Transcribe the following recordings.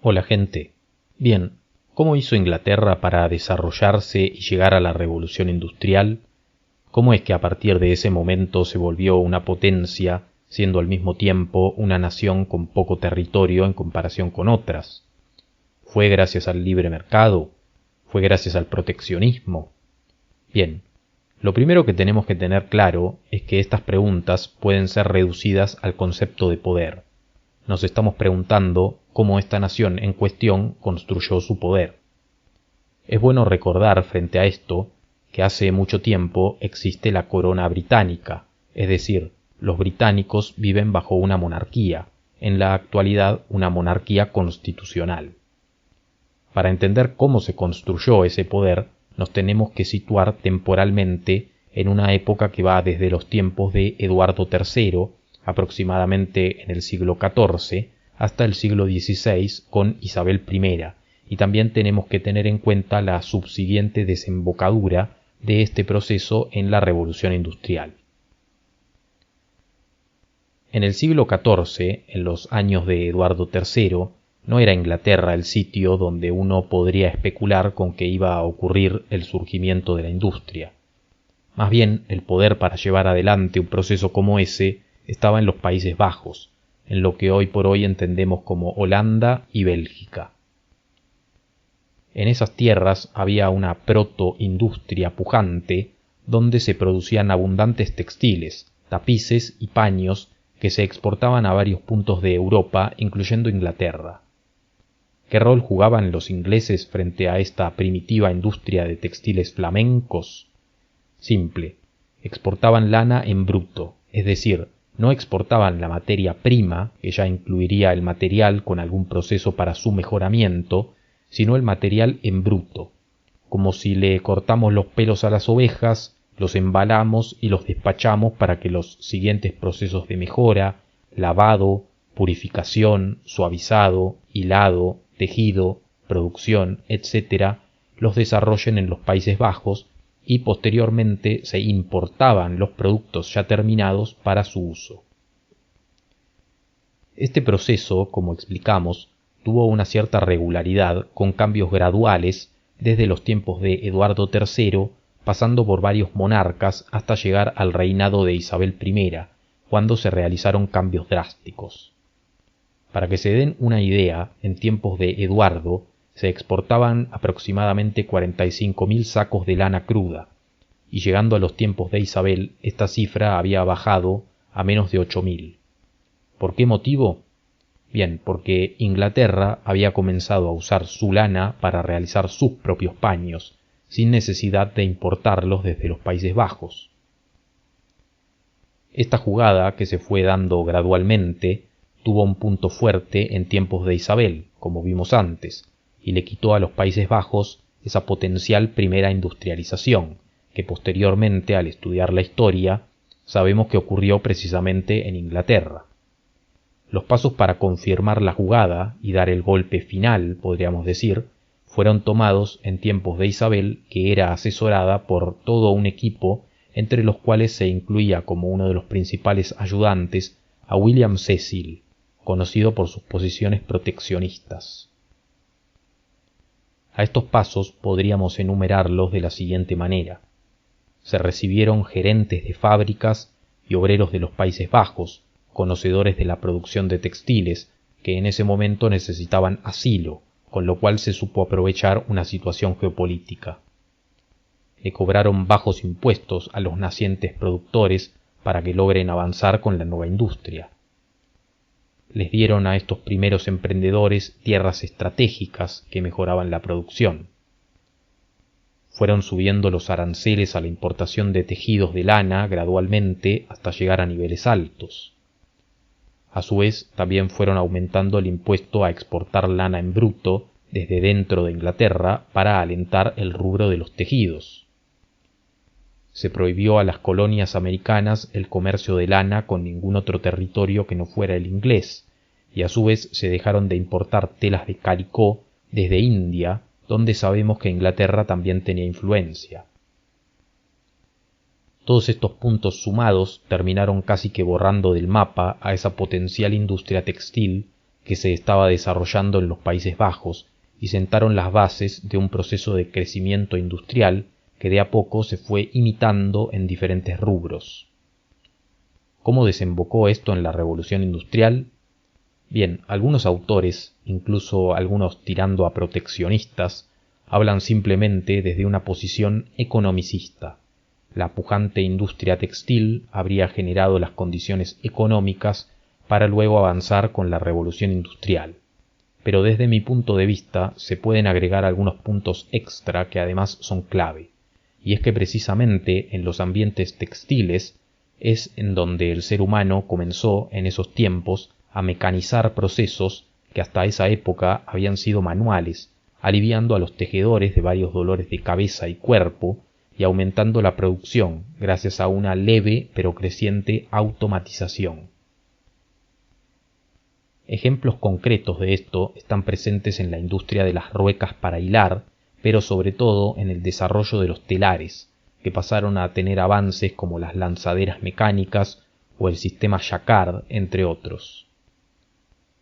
Hola gente. Bien, ¿cómo hizo Inglaterra para desarrollarse y llegar a la revolución industrial? ¿Cómo es que a partir de ese momento se volvió una potencia, siendo al mismo tiempo una nación con poco territorio en comparación con otras? ¿Fue gracias al libre mercado? ¿Fue gracias al proteccionismo? Bien, lo primero que tenemos que tener claro es que estas preguntas pueden ser reducidas al concepto de poder. Nos estamos preguntando cómo esta nación en cuestión construyó su poder. Es bueno recordar frente a esto que hace mucho tiempo existe la corona británica, es decir, los británicos viven bajo una monarquía, en la actualidad una monarquía constitucional. Para entender cómo se construyó ese poder, nos tenemos que situar temporalmente en una época que va desde los tiempos de Eduardo III, aproximadamente en el siglo XIV, hasta el siglo XVI con Isabel I, y también tenemos que tener en cuenta la subsiguiente desembocadura de este proceso en la Revolución Industrial. En el siglo XIV, en los años de Eduardo III, no era Inglaterra el sitio donde uno podría especular con que iba a ocurrir el surgimiento de la industria. Más bien, el poder para llevar adelante un proceso como ese estaba en los Países Bajos, en lo que hoy por hoy entendemos como Holanda y Bélgica. En esas tierras había una protoindustria pujante donde se producían abundantes textiles, tapices y paños que se exportaban a varios puntos de Europa, incluyendo Inglaterra. ¿Qué rol jugaban los ingleses frente a esta primitiva industria de textiles flamencos? Simple, exportaban lana en bruto, es decir, no exportaban la materia prima, que ya incluiría el material con algún proceso para su mejoramiento, sino el material en bruto, como si le cortamos los pelos a las ovejas, los embalamos y los despachamos para que los siguientes procesos de mejora, lavado, purificación, suavizado, hilado, tejido, producción, etc., los desarrollen en los Países Bajos y posteriormente se importaban los productos ya terminados para su uso. Este proceso, como explicamos, tuvo una cierta regularidad con cambios graduales desde los tiempos de Eduardo III, pasando por varios monarcas hasta llegar al reinado de Isabel I, cuando se realizaron cambios drásticos. Para que se den una idea, en tiempos de Eduardo se exportaban aproximadamente 45.000 sacos de lana cruda, y llegando a los tiempos de Isabel, esta cifra había bajado a menos de 8.000. ¿Por qué motivo? Bien, porque Inglaterra había comenzado a usar su lana para realizar sus propios paños, sin necesidad de importarlos desde los Países Bajos. Esta jugada, que se fue dando gradualmente, tuvo un punto fuerte en tiempos de Isabel, como vimos antes, y le quitó a los Países Bajos esa potencial primera industrialización, que posteriormente, al estudiar la historia, sabemos que ocurrió precisamente en Inglaterra. Los pasos para confirmar la jugada y dar el golpe final, podríamos decir, fueron tomados en tiempos de Isabel, que era asesorada por todo un equipo, entre los cuales se incluía como uno de los principales ayudantes a William Cecil, conocido por sus posiciones proteccionistas. A estos pasos podríamos enumerarlos de la siguiente manera. Se recibieron gerentes de fábricas y obreros de los Países Bajos, conocedores de la producción de textiles, que en ese momento necesitaban asilo, con lo cual se supo aprovechar una situación geopolítica. Le cobraron bajos impuestos a los nacientes productores para que logren avanzar con la nueva industria. Les dieron a estos primeros emprendedores tierras estratégicas que mejoraban la producción. Fueron subiendo los aranceles a la importación de tejidos de lana gradualmente hasta llegar a niveles altos. A su vez, también fueron aumentando el impuesto a exportar lana en bruto desde dentro de Inglaterra para alentar el rubro de los tejidos. Se prohibió a las colonias americanas el comercio de lana con ningún otro territorio que no fuera el inglés, y a su vez se dejaron de importar telas de calicó desde India, donde sabemos que Inglaterra también tenía influencia. Todos estos puntos sumados terminaron casi que borrando del mapa a esa potencial industria textil que se estaba desarrollando en los Países Bajos y sentaron las bases de un proceso de crecimiento industrial que de a poco se fue imitando en diferentes rubros. ¿Cómo desembocó esto en la Revolución Industrial? Bien, algunos autores, incluso algunos tirando a proteccionistas, hablan simplemente desde una posición economicista. La pujante industria textil habría generado las condiciones económicas para luego avanzar con la revolución industrial. Pero desde mi punto de vista se pueden agregar algunos puntos extra que además son clave, y es que precisamente en los ambientes textiles es en donde el ser humano comenzó en esos tiempos a mecanizar procesos que hasta esa época habían sido manuales, aliviando a los tejedores de varios dolores de cabeza y cuerpo y aumentando la producción gracias a una leve pero creciente automatización. Ejemplos concretos de esto están presentes en la industria de las ruecas para hilar, pero sobre todo en el desarrollo de los telares, que pasaron a tener avances como las lanzaderas mecánicas o el sistema Jacquard, entre otros.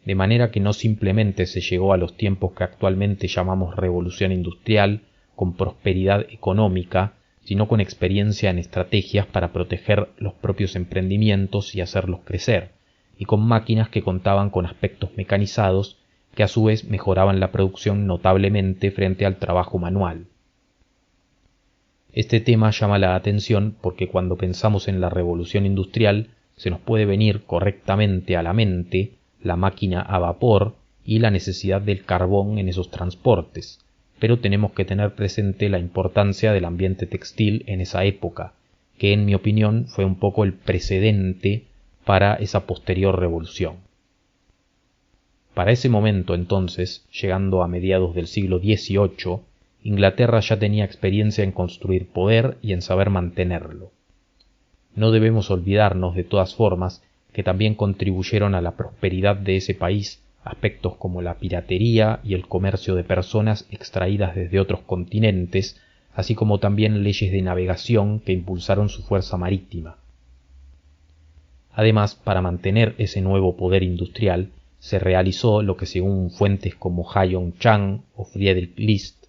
De manera que no simplemente se llegó a los tiempos que actualmente llamamos revolución industrial con prosperidad económica, sino con experiencia en estrategias para proteger los propios emprendimientos y hacerlos crecer, y con máquinas que contaban con aspectos mecanizados que a su vez mejoraban la producción notablemente frente al trabajo manual. Este tema llama la atención porque cuando pensamos en la revolución industrial se nos puede venir correctamente a la mente la máquina a vapor y la necesidad del carbón en esos transportes, pero tenemos que tener presente la importancia del ambiente textil en esa época, que en mi opinión fue un poco el precedente para esa posterior revolución. Para ese momento entonces, llegando a mediados del siglo XVIII, Inglaterra ya tenía experiencia en construir poder y en saber mantenerlo. No debemos olvidarnos de todas formas que también contribuyeron a la prosperidad de ese país aspectos como la piratería y el comercio de personas extraídas desde otros continentes, así como también leyes de navegación que impulsaron su fuerza marítima. Además, para mantener ese nuevo poder industrial, se realizó lo que según fuentes como Ha-Yong Chang o Friedrich List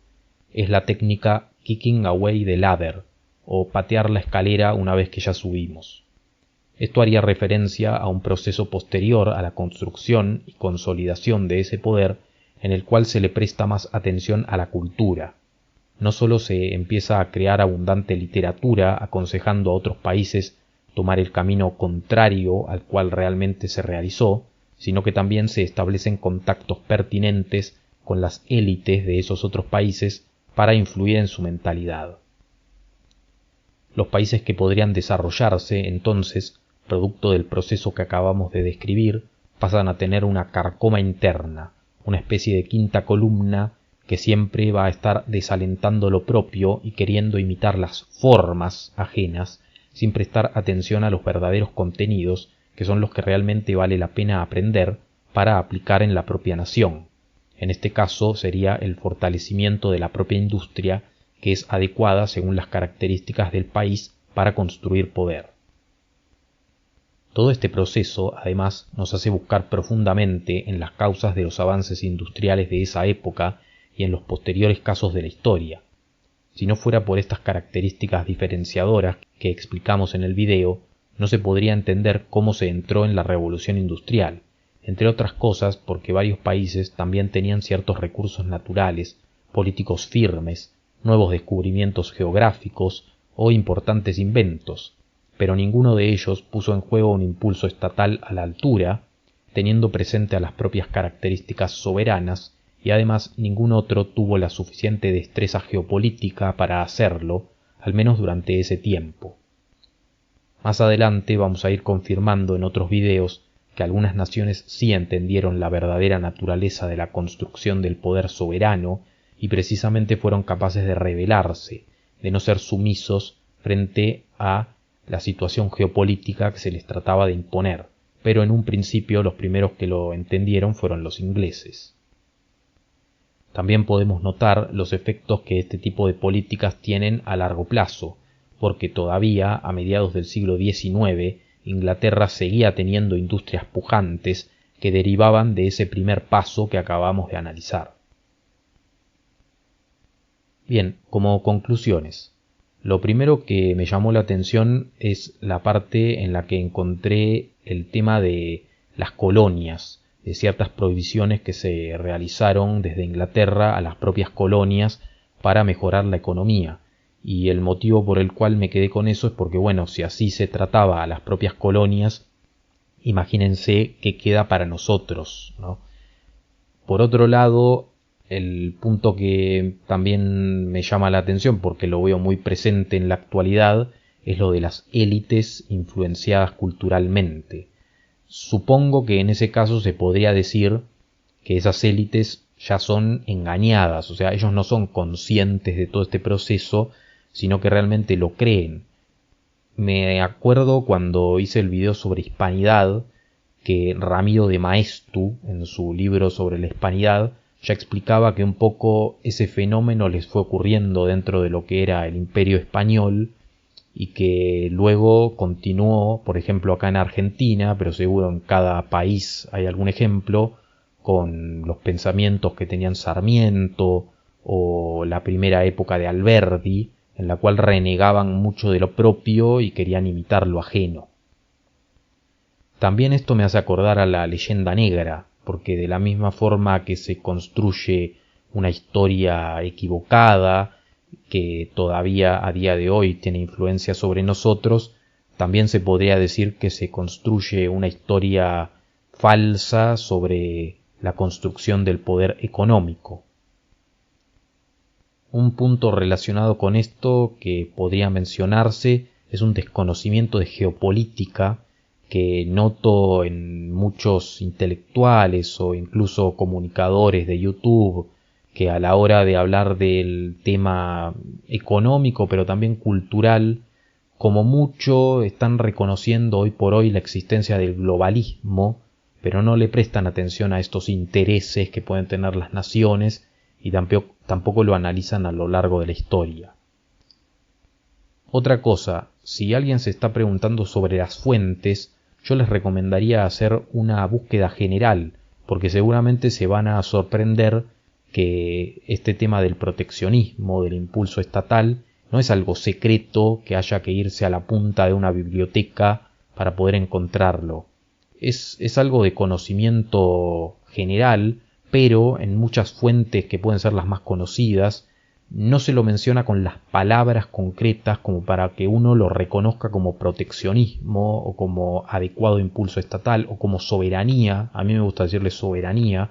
es la técnica kicking away the ladder, o patear la escalera una vez que ya subimos. Esto haría referencia a un proceso posterior a la construcción y consolidación de ese poder en el cual se le presta más atención a la cultura. No solo se empieza a crear abundante literatura aconsejando a otros países tomar el camino contrario al cual realmente se realizó, sino que también se establecen contactos pertinentes con las élites de esos otros países para influir en su mentalidad. Los países que podrían desarrollarse, entonces, producto del proceso que acabamos de describir, pasan a tener una carcoma interna, una especie de quinta columna que siempre va a estar desalentando lo propio y queriendo imitar las formas ajenas, sin prestar atención a los verdaderos contenidos, que son los que realmente vale la pena aprender para aplicar en la propia nación. En este caso sería el fortalecimiento de la propia industria, que es adecuada según las características del país para construir poder. Todo este proceso, además, nos hace buscar profundamente en las causas de los avances industriales de esa época y en los posteriores casos de la historia. Si no fuera por estas características diferenciadoras que explicamos en el video, no se podría entender cómo se entró en la revolución industrial, entre otras cosas porque varios países también tenían ciertos recursos naturales, políticos firmes, nuevos descubrimientos geográficos o importantes inventos, pero ninguno de ellos puso en juego un impulso estatal a la altura, teniendo presente a las propias características soberanas, y además ningún otro tuvo la suficiente destreza geopolítica para hacerlo, al menos durante ese tiempo. Más adelante vamos a ir confirmando en otros videos que algunas naciones sí entendieron la verdadera naturaleza de la construcción del poder soberano y precisamente fueron capaces de rebelarse, de no ser sumisos frente a la situación geopolítica que se les trataba de imponer, pero en un principio los primeros que lo entendieron fueron los ingleses. También podemos notar los efectos que este tipo de políticas tienen a largo plazo, porque todavía a mediados del siglo XIX Inglaterra seguía teniendo industrias pujantes que derivaban de ese primer paso que acabamos de analizar. Bien, como conclusiones. Lo primero que me llamó la atención es la parte en la que encontré el tema de las colonias, de ciertas prohibiciones que se realizaron desde Inglaterra a las propias colonias para mejorar la economía. Y el motivo por el cual me quedé con eso es porque, bueno, si así se trataba a las propias colonias, imagínense qué queda para nosotros, ¿no? Por otro lado, el punto que también me llama la atención porque lo veo muy presente en la actualidad es lo de las élites influenciadas culturalmente. Supongo que en ese caso se podría decir que esas élites ya son engañadas, o sea, ellos no son conscientes de todo este proceso, sino que realmente lo creen. Me acuerdo cuando hice el video sobre hispanidad, que Ramiro de Maeztu, en su libro sobre la hispanidad, ya explicaba que un poco ese fenómeno les fue ocurriendo dentro de lo que era el Imperio Español y que luego continuó, por ejemplo acá en Argentina, pero seguro en cada país hay algún ejemplo, con los pensamientos que tenían Sarmiento o la primera época de Alberdi, en la cual renegaban mucho de lo propio y querían imitar lo ajeno. También esto me hace acordar a la leyenda negra, porque de la misma forma que se construye una historia equivocada, que todavía a día de hoy tiene influencia sobre nosotros, también se podría decir que se construye una historia falsa sobre la construcción del poder económico. Un punto relacionado con esto que podría mencionarse es un desconocimiento de geopolítica que noto en muchos intelectuales o incluso comunicadores de YouTube que a la hora de hablar del tema económico pero también cultural, como mucho están reconociendo hoy por hoy la existencia del globalismo, pero no le prestan atención a estos intereses que pueden tener las naciones y tampoco lo analizan a lo largo de la historia. Otra cosa, si alguien se está preguntando sobre las fuentes, yo les recomendaría hacer una búsqueda general, porque seguramente se van a sorprender que este tema del proteccionismo, del impulso estatal, no es algo secreto que haya que irse a la punta de una biblioteca para poder encontrarlo. Es algo de conocimiento general, pero en muchas fuentes que pueden ser las más conocidas, no se lo menciona con las palabras concretas como para que uno lo reconozca como proteccionismo o como adecuado impulso estatal o como soberanía. A mí me gusta decirle soberanía,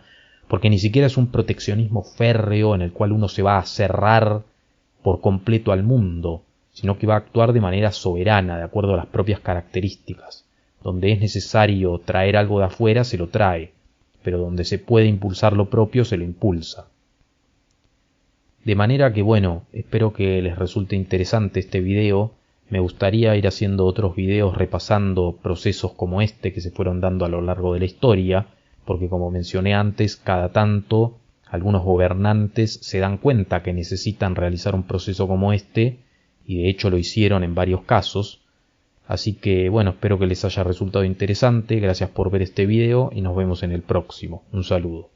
porque ni siquiera es un proteccionismo férreo en el cual uno se va a cerrar por completo al mundo, sino que va a actuar de manera soberana, de acuerdo a las propias características. Donde es necesario traer algo de afuera, se lo trae, pero donde se puede impulsar lo propio, se lo impulsa. De manera que bueno, espero que les resulte interesante este video. Me gustaría ir haciendo otros videos repasando procesos como este que se fueron dando a lo largo de la historia, porque como mencioné antes, cada tanto algunos gobernantes se dan cuenta que necesitan realizar un proceso como este, y de hecho lo hicieron en varios casos. Así que bueno, espero que les haya resultado interesante, gracias por ver este video y nos vemos en el próximo. Un saludo.